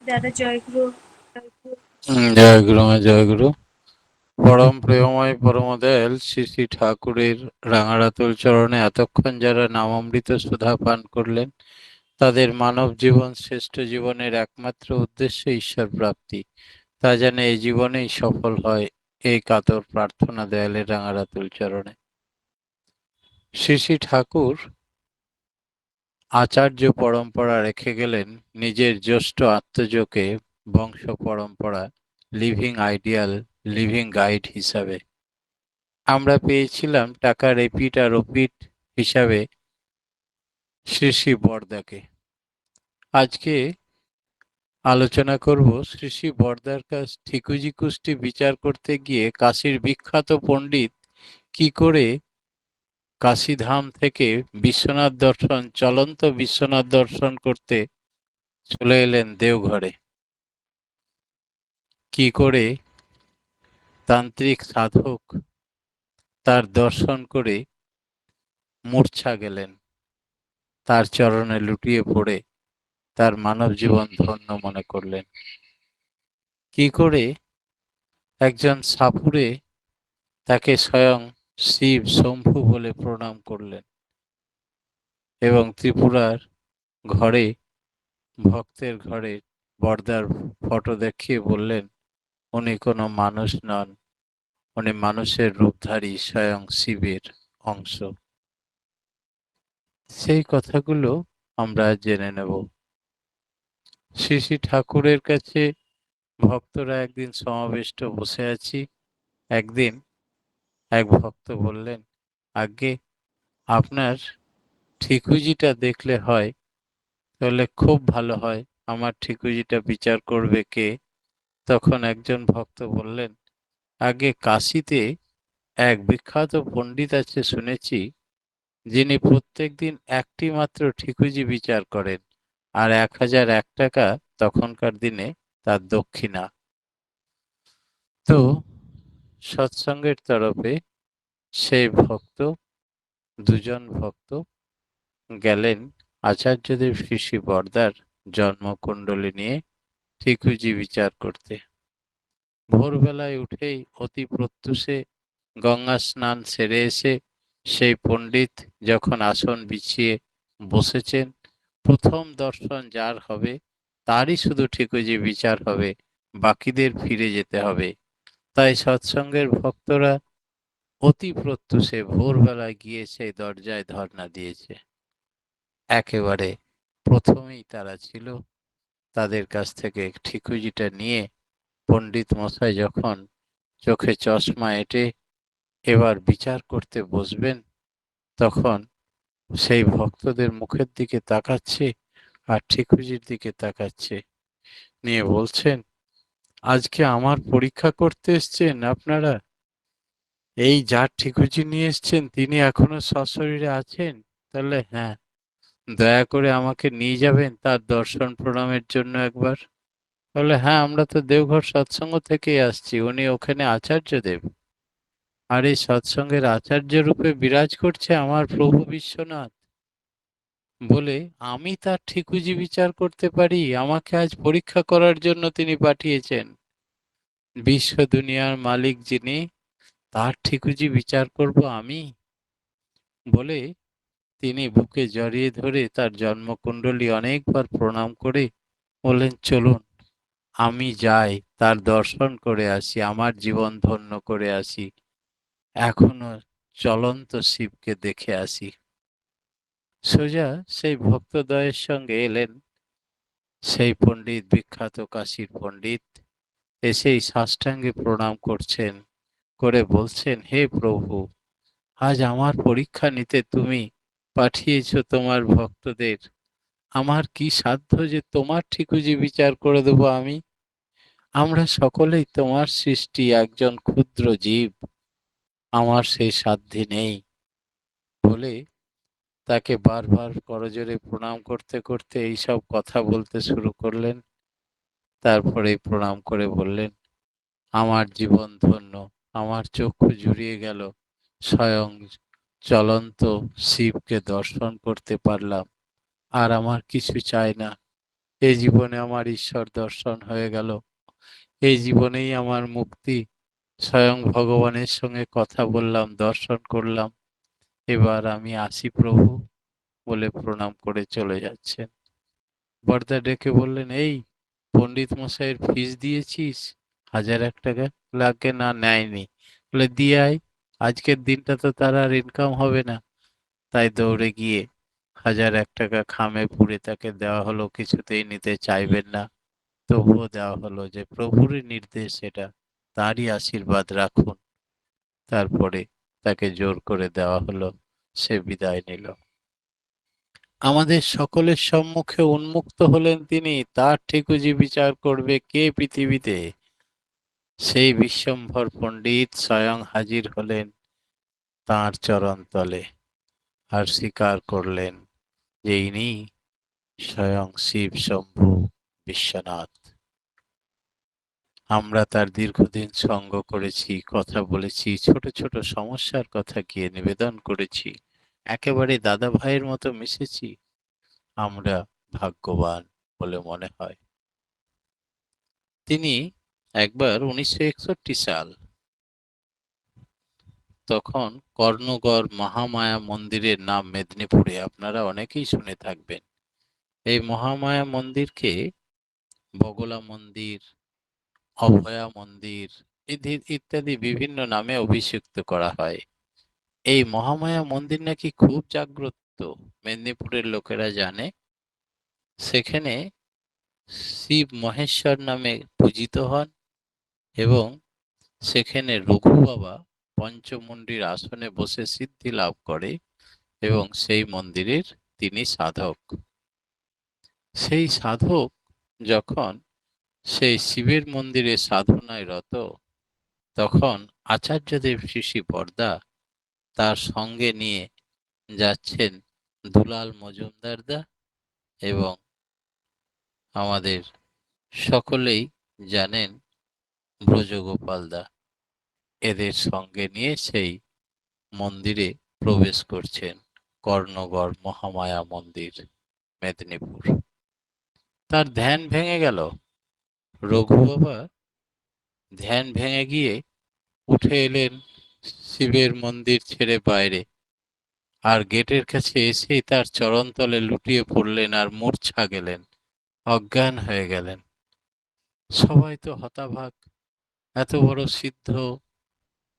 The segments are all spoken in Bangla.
দাদা জয়গুরু। জয়গুরু। জয় গুরু মা, জয় গুরু। পরম প্রেমময় পরমদয়াল শ্রী শ্রী ঠাকুরের রাঙারাতুল চরণে এতক্ষণ যারা নামামৃত সুধা পান করলেন, তাদের মানব জীবন শ্রেষ্ঠ জীবনের একমাত্র উদ্দেশ্য ঈশ্বর প্রাপ্তি, তা যেন এই জীবনেই সফল হয়, এই কাতর প্রার্থনা দয়ালের রাঙারাতুল চরণে। শ্রী শ্রী ঠাকুর আচার্য পরম্পরা রেখে গেলেন নিজের জ্যেষ্ঠ আত্মজকে বংশ পরম্পরা, লিভিং আইডিয়াল, লিভিং গাইড হিসাবে। আমরা পেয়েছিলাম টাকার এপিট আর ওপিট হিসাবে শ্রী শ্রী বরদাকে। আজকে আলোচনা করব শ্রী শ্রী বরদার কাছ ঠিকুজি কুষ্টি বিচার করতে গিয়ে কাশীর বিখ্যাত পণ্ডিত কি করে কাশীধাম থেকে বিশ্বনাথ দর্শন, চলন্ত বিশ্বনাথ দর্শন করতে চলে এলেন দেওঘরে, কি করে তান্ত্রিক সাধক তার দর্শন করে মূর্ছা গেলেন, তার চরণে লুটিয়ে পড়ে তার মানব জীবন ধন্য মনে করলেন, কি করে একজন সাপুড়ে তাকে স্বয়ং শিব শম্ভু বলে প্রণাম করলেন এবং ত্রিপুরার ঘরে, ভক্তের ঘরে বরদার ফটো দেখিয়ে বললেন উনি কোনো মানুষ নন, উনি মানুষের রূপধারী স্বয়ং শিবের অংশ। সেই কথাগুলো আমরা জেনে নেব। শ্রী শ্রী ঠাকুরের কাছে ভক্তরা একদিন সমাবেষ্ট বসে আছি। একদিন এক ভক্ত বললেন, আজ্ঞে আপনার ঠিকুজিটা দেখলে হয়, তাহলে খুব ভালো হয়, আমার ঠিকুজিটা বিচার করবে কে? তখন একজন ভক্ত বললেন, আগে কাশীতে এক বিখ্যাত পণ্ডিত আছে শুনেছি, যিনি প্রত্যেকদিন একটি মাত্র ঠিকুজি বিচার করেন, আর 1001 টাকা তখনকার দিনে তার দক্ষিণা। তো সৎসঙ্গের তরফে সেই ভক্ত, দুজন ভক্ত গেলেন আচার্যদেব শ্রী শ্রী বরদার জন্মকুণ্ডলী নিয়ে ঠিকুজি বিচার করতে। ভোরবেলায় উঠেই অতি প্রত্যুষে গঙ্গা স্নান সেরে এসে সেই পণ্ডিত যখন আসন বিছিয়ে বসেছেন, প্রথম দর্শন যার হবে তারই শুধু ঠিকুজি বিচার হবে, বাকিদের ফিরে যেতে হবে। তাই সৎসঙ্গের ভক্তরা অতি প্রত্যুষে ভোরবেলায় গিয়ে সেই দরজায় ধর্ণা দিয়েছে। একেবারে প্রথমেই তারা ছিল, তাদের কাছ থেকে ঠিকুজিটা নিয়ে পণ্ডিত মশাই যখন চোখে চশমা এঁটে এবার বিচার করতে বসবেন, তখন সেই ভক্তদের মুখের দিকে তাকাচ্ছে আর ঠিকুজির দিকে তাকাচ্ছে, নিয়ে বলছেন, আজকে আমার পরীক্ষা করতে এসছেন আপনারা? এই যার ঠিকুজি নিয়ে এসছেন তিনি এখনো সশরীরে আছেন? তাহলে হ্যাঁ, দয়া করে আমাকে নিয়ে যাবেন তার দর্শন প্রণামের জন্য একবার। বলে, হ্যাঁ, আমরা তো দেওঘর সৎসঙ্গ থেকেই আসছি, উনি ওখানে আচার্য দেব, আর এই সৎসঙ্গের আচার্য রূপে বিরাজ করছে আমার প্রভু বিশ্বনাথ, বলে আমি তার ঠিকুজি বিচার করতে পারি? আমাকে আজ পরীক্ষা করার জন্য তিনি পাঠিয়েছেন। বিশ্ব দুনিয়ার মালিক যিনি, তার ঠিকুজি বিচার করব আমি? বলে তিনি বুকে জড়িয়ে ধরে তার জন্মকুণ্ডলী অনেকবার প্রণাম করে বললেন, চলুন আমি যাই, তার দর্শন করে আসি, আমার জীবন ধন্য করে আসি, এখনো চলন্ত শিবকে দেখে আসি। সোজা সেই ভক্তদ্বয়ের সঙ্গে এলেন সেই পণ্ডিত, বিখ্যাত কাশীর পণ্ডিত, এসেই সাষ্টাঙ্গে প্রণাম করছেন, করে বলছেন, হে প্রভু, আজ আমার পরীক্ষা নিতে তুমি পাঠিয়েছ তোমার ভক্তদের, আমার কি সাধ্য যে তোমার ঠিকুজি বিচার করে দেব আমি? আমরা সকলেই তোমার সৃষ্টি, একজন ক্ষুদ্র জীব, আমার সেই সাধ্যি নেই। বলে তাকে বারবার করজোড়ে প্রণাম করতে করতে এইসব কথা বলতে শুরু করলেন। তারপরে প্রণাম করে বললেন, আমার জীবন ধন্য, আমার চক্ষু জুড়িয়ে গেল, স্বয়ং চলন্ত শিবকে দর্শন করতে পারলাম, আর আমার কিছু চাই না, এই জীবনে আমার ঈশ্বর দর্শন হয়ে গেল, এই জীবনেই আমার মুক্তি, স্বয়ং ভগবানের সঙ্গে কথা বললাম, দর্শন করলাম, এবার আমি আসি প্রভু বলে প্রণাম করে চলে যাচ্ছেন। বরদা ডেকে বললেন, এই পণ্ডিত মশাইয়ের ফিস দিয়েছিস? 1001 টাকা। লাগে না, নেয়নি। বলে দিয়ে আয়, আজকের দিনটা তো তার আর ইনকাম হবে না। তাই দৌড়ে গিয়ে 1001 টাকা খামে পুরে তাকে দেওয়া হলো। কিছুতেই নিতে চাইবেন না, তবুও দেওয়া হলো, যে প্রভুরই নির্দেশ এটা, তারই আশীর্বাদ রাখুন। তারপরে তাকে জোর করে দেওয়া হলো, সে বিদায় নিল। আমাদের সকলের সম্মুখে উন্মুক্ত হলেন তিনি, তার ঠিকুজি বিচার করবে কে পৃথিবীতে? সেই বিশ্বম্ভর পণ্ডিত স্বয়ং হাজির হলেন তাঁর চরণতলে, আর স্বীকার করলেন যে ইনি স্বয়ং শিব শম্ভু বিশ্বনাথ। আমরা তার দীর্ঘদিন সঙ্গ করেছি, কথা বলেছি, ছোট ছোট সমস্যার কথা গিয়ে নিবেদন করেছি, একেবারে দাদা ভাইয়ের মতো মিশেছি। আমরা ভাগ্যবান বলে মনে হয়। তিনি একবার 1961 সাল, তখন কর্ণগড় মহামায়া মন্দিরের নাম মেদিনীপুরে, আপনারা অনেকেই শুনে থাকবেন। এই মহামায়া মন্দিরকে বগলা মন্দির, অভয়া মন্দির ইত্যাদি বিভিন্ন নামে অভিষিক্ত করা হয়। এই মহামায়া মন্দির নাকি খুব জাগ্রত, মেদিনীপুরের লোকেরা জানে। সেখানে শিব মহেশ্বর নামে পূজিত হন, এবং সেখানে রঘু বাবা পঞ্চমুণ্ডির আসনে বসে সিদ্ধি লাভ করে, এবং সেই মন্দিরের তিনি সাধক। সেই সাধক যখন সেই শিবের মন্দিরে সাধনায় রত, তখন আচার্যদেব শিশি বরদা তার সঙ্গে নিয়ে যাচ্ছেন দুলাল মজুমদার দা এবং আমাদের সকলেই জানেন ব্রজগোপাল দা। এদের সঙ্গে নিয়ে সেই মন্দিরে প্রবেশ করছেন, কর্ণগড় মহামায়া মন্দির, মেদিনীপুর। তার ধ্যান ভেঙে গেল। রঘু বাবা ধ্যান ভেঙে গিয়ে উঠে এলেন শিবের মন্দির ছেড়ে বাইরে, আর গেটের কাছে এসেই তার চরণতলে লুটিয়ে পড়লেন আর মূর্ছা গেলেন, অজ্ঞান হয়ে গেলেন। সবাই তো হতাবাক, এত বড় সিদ্ধ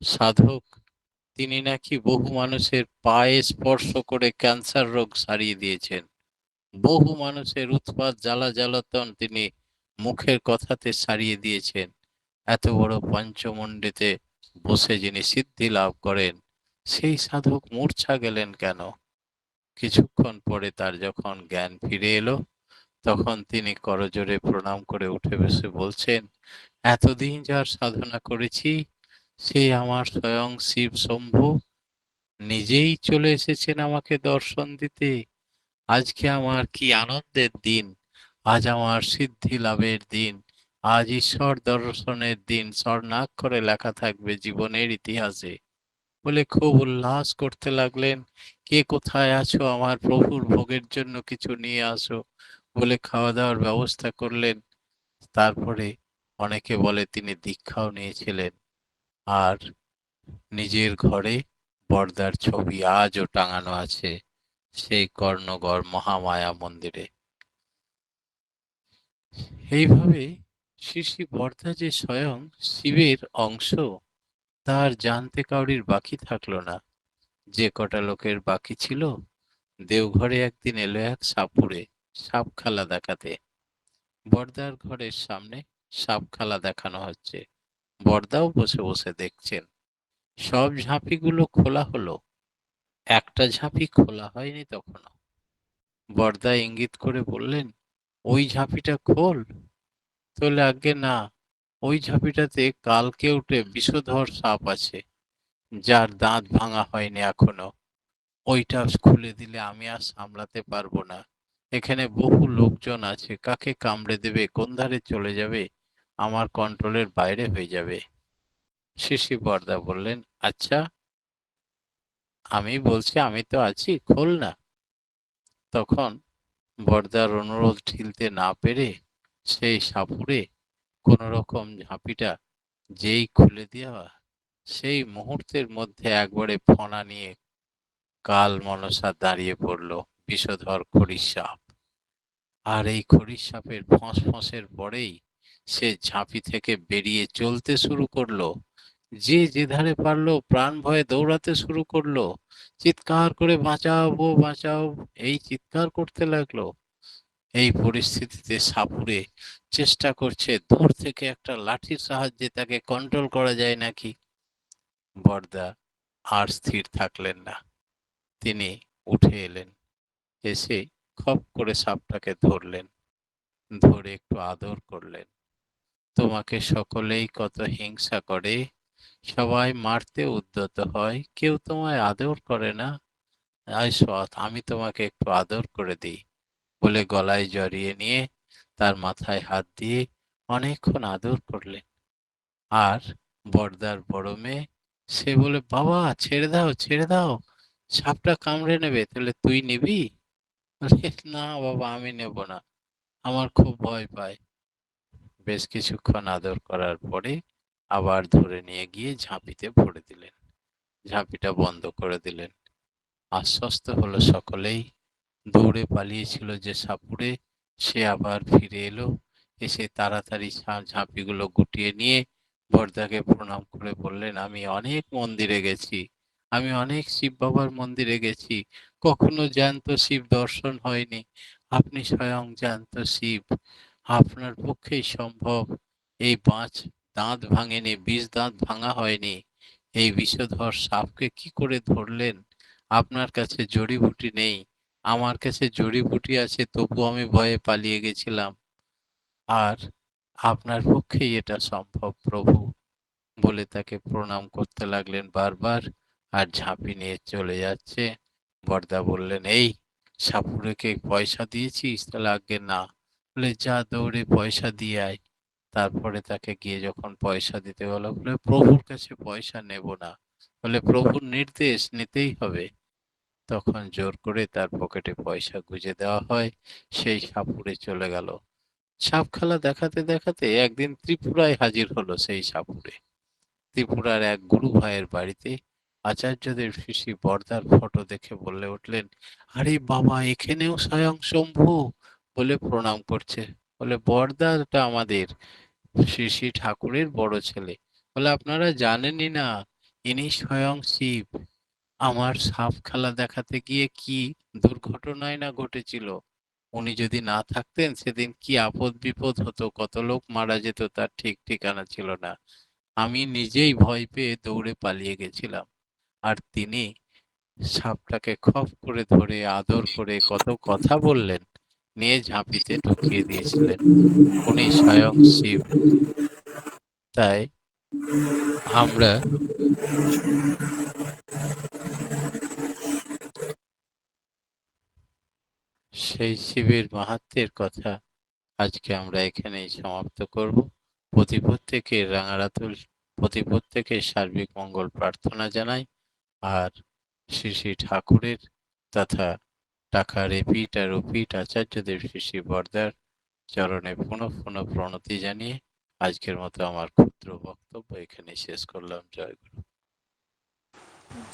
সাধক, তিনি নাকি বহু মানুষের পায়ে স্পর্শ করে ক্যান্সার রোগ সারিয়ে দিয়েছেন, বহু মানুষের উৎপাত জ্বালা জ্বালাতন তিনি মুখের কথাতে সারিয়ে দিয়েছেন। এত বড় পঞ্চমুণ্ডিতে বসে যিনি সিদ্ধি লাভ করেন, সেই সাধক মূর্ছা গেলেন কেন? কিছুক্ষণ পরে তার যখন জ্ঞান ফিরে এলো, তখন তিনি করজোড়ে প্রণাম করে উঠে বসে বলছেন, এতদিন যার সাধনা করেছি, সেই আমার স্বয়ং শিব শম্ভু নিজেই চলে এসেছেন আমাকে দর্শন দিতে। আজকে আমার কি আনন্দের দিন, আজ আমার সিদ্ধি লাভের দিন, আজ ঈশ্বর দর্শনের দিন, স্বর্ণাক্ষরে লেখা থাকবে জীবনের ইতিহাসে বলে খুব উল্লাস করতে লাগলেন। কে কোথায় আছো, আমার প্রভুর ভোগের জন্য কিছু নিয়ে আসো বলে খাওয়া দাওয়ার ব্যবস্থা করলেন। তারপরে অনেকে বলে তিনি দীক্ষাও নিয়েছিলেন, আর নিজের ঘরে বরদার ছবি আজও টাঙানো আছে সেই কর্ণগড় মহামায়া মন্দিরে। এইভাবে শ্রী শ্রী বরদা যে স্বয়ং শিবের অংশ, তার জানতে কাউরির বাকি থাকলো না। যে কটা লোকের বাকি ছিল, দেওঘরে একদিন এলো এক সাপুড়ে সাপ খেলা দেখাতে। বরদার ঘরের সামনে সাপ খেলা দেখানো হচ্ছে, বরদাও বসে বসে দেখছেন। সব ঝাঁপিগুলো খোলা হলো, একটা ঝাঁপি খোলা হয়নি তখনো। বরদা ইঙ্গিত করে বললেন, ওই ঝাঁপিটা খোল। তোলে আজ্ঞে না, ওই ঝাঁপিটাতে কালকে উঠে বিষধর সাপ আছে, যার দাঁত ভাঙা হয়নি এখনো। ওইটা খুলে দিলে আমি আর সামলাতে পারবো না। এখানে বহু লোকজন আছে, কাকে কামড়ে দেবে, কোন ধারে চলে যাবে, আমার কন্ট্রোলের বাইরে হয়ে যাবে। শিশি বরদা বললেন, আচ্ছা আমি বলছি, আমি তো আছি, খোল না। তখন বরদার অনুরোধ ঠেলতে না পেরে সেই সাপুড়ে কোনো রকম ঝাঁপিটা যেই খুলে দেওয়া, সেই মুহূর্তের মধ্যে একবারে ফণা নিয়ে কাল মনসা দাঁড়িয়ে পড়ল বিষধর খড়ির সাপ। আর এই খড়ির সাপের ফোঁস-ফোঁসের পরেই সে ঝাঁপি থেকে বেরিয়ে চলতে শুরু করলো। যে যেধারে পারল প্রাণ ভয়ে দৌড়াতে শুরু করলো। চিৎকার করে বাঁচাও গো বাঁচাও, এই চিৎকার করতে লাগলো। এই পরিস্থিতিতে সাপুড়ে চেষ্টা করছে দূর থেকে একটা লাঠির সাহায্যে তাকে কন্ট্রোল করা যায় নাকি। বরদা আর স্থির থাকলেন না, তিনি উঠে এলেন, এসে খপ করে সাপটাকে ধরলেন, ধরে একটু আদর করলেন। তোমাকে সকলেই কত হিংসা করে, সবাই মারতে উদ্যত হয়, কেউ তোমায় আদর করে না। আয় সৎ, আমি তোমাকে একটু আদর করে দিই বলে গলায় জড়িয়ে নিয়ে তার মাথায় হাত দিয়ে অনেকক্ষণ আদর করলেন। আর বরদার বড় মেয়ে, সে বলে বাবা ছেড়ে দাও ছেড়ে দাও, সাপটা কামড়ে নেবে। তাহলে তুই নিবি? বলে, না বাবা আমি নেব না, আমার খুব ভয় পায়। বেশ কিছুক্ষণ আদর করার পরে আবার ধরে নিয়ে গিয়ে ঝাঁপিতে ভরে দিলেন, ঝাঁপিটা বন্ধ করে দিলেন। আশ্বস্ত হলো সকলেই। দৌড়ে পালিয়েছিল যে সাপুড়ে, সে আবার ফিরে এলো, এসে তাড়াতাড়ি ঝাঁপিগুলো গুটিয়ে নিয়ে বরদাকে প্রণাম করে বললেন, আমি অনেক মন্দিরে গেছি, আমি অনেক শিব বাবার মন্দিরে গেছি, কখনো জ্যান্ত শিব দর্শন হয়নি, আপনি স্বয়ং জ্যান্ত শিব, আপনার পক্ষেই সম্ভব। এই দাঁত ভাঙেনি, বিষ দাঁত ভাঙা হয়নি, এই বিষধর সাপকে কি করে ধরলেন? আপনার কাছে জড়িবুটি নেই, আমার কাছে জড়িবুটি আছে, তবু আমি ভয়ে পালিয়ে গেছিলাম। আর আপনার পক্ষেই এটা সম্ভব প্রভু, বলে তাকে প্রণাম করতে লাগলেন বারবার। আর ঝাঁপি নিয়ে চলে যাচ্ছে। বরদা বললেন, এই সাপুড়েকে পয়সা দিয়েছিস? তাহলে আজ্ঞে না। বলে যা দৌড়ে পয়সা দিয়ে আয়। তারপরে তাকে গিয়ে যখন পয়সা দিতে গেল, বলে প্রভুর কাছে পয়সা নেব না, বলে প্রভুর নির্দেশ নিতেই হবে। তখন জোর করে তার পকেটে পয়সা গুঁজে দেওয়া হয়, সেই সাপুড়ে চলে গেল। সাপ খেলা দেখাতে দেখাতে একদিন ত্রিপুরায় হাজির হলো সেই সাপুড়ে। ত্রিপুরার এক গুরু ভাইয়ের বাড়িতে আচার্যদেব শ্রী বরদার ফটো দেখে বলে উঠলেন, আরে বাবা এখানেও স্বয়ং শম্ভু, বলে প্রণাম করছে। বলে বরদাটা আমাদের শ্রী শ্রী ঠাকুরের বড় ছেলে। বলে আপনারা জানেনই না, ইনি স্বয়ং শিব। আমার সাপ খেলা দেখাতে গিয়ে কি দুর্ঘটনাই না ঘটেছিল। উনি যদি না থাকতেন সেদিন কি আপদ বিপদ হতো, কত লোক মারা যেত তার ঠিক ঠিকানা ছিল না। আমি নিজেই ভয় পেয়ে দৌড়ে পালিয়ে গেছিলাম। আর তিনি সাপটাকে খপ করে ধরে আদর করে কত কথা বললেন, নিয়ে ঝাঁপিতে ঢুকিয়ে দিয়েছিলেন। উনি স্বয়ং শিব। তাই আমরা সেই শিবের মাহাত্ম্যের কথা আজকে আমরা এখানেই সমাপ্ত করব। প্রতি প্রত্যেকের সার্বিক মঙ্গল প্রার্থনা জানাই। আর শ্রী শ্রী ঠাকুরের তথা টাকার এপিঠ আর ওপিঠ আচার্যদেব শ্রী শ্রী বরদার চরণে পুনঃ পুনঃ প্রণতি জানিয়ে আজকের মতো আমার ক্ষুদ্র বক্তব্য এখানে শেষ করলাম। জয় গুরু।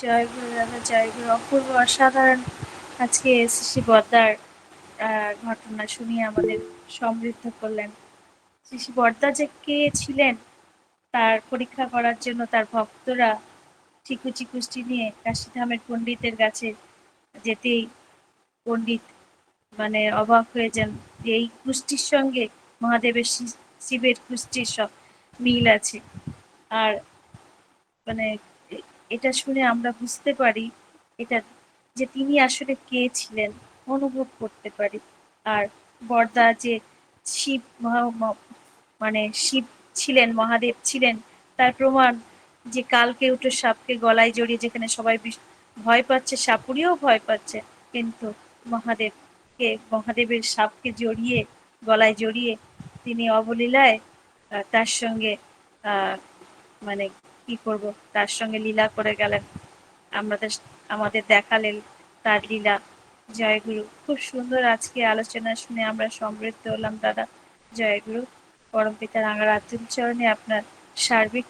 জয় গুরু দাদা, জয় গুরু। অপূর্ব অসাধারণ আজকে শ্রী বর্দার ঘটনা শুনিয়ে আমাদের সমৃদ্ধ করলেন। শ্রী বর্দা যে কে ছিলেন তার পরীক্ষা করার জন্য তার ভক্তরা ঠিকুচি কুষ্টি নিয়ে কাশীধামের পণ্ডিতের কাছে যেতেই পণ্ডিত মানে অবাক হয়ে যান যে এই কুষ্টির সঙ্গে মহাদেবের শিবের কুষ্টির সব মিল আছে। আর মানে এটা শুনে আমরা বুঝতে পারি এটা যে তিনি আসলে কে ছিলেন, অনুভব করতে পারি। আর বরদা যে শিব মানে শিব ছিলেন, মহাদেব ছিলেন, তার প্রমাণ যে কালকে উঠে সাপকে গলায় জড়িয়ে যেখানে সবাই ভয় পাচ্ছে, সাপুড়িও ভয় পাচ্ছে, কিন্তু মহাদেবের সাপকে জড়িয়ে গলায় জড়িয়ে তিনি অবলীলায় তার সঙ্গে আহ মানে কি করব, তার সঙ্গে লীলা করে গেলেন। আমাদের আমাদের দেখালেন তার লীলা। জয়গুরু। খুব সুন্দর আজকে আলোচনা শুনে আমরা সমৃদ্ধ হলাম দাদা। জয়গুরু। পরমপিতা রাঙা রাতুল চরণে আপনার সার্বিক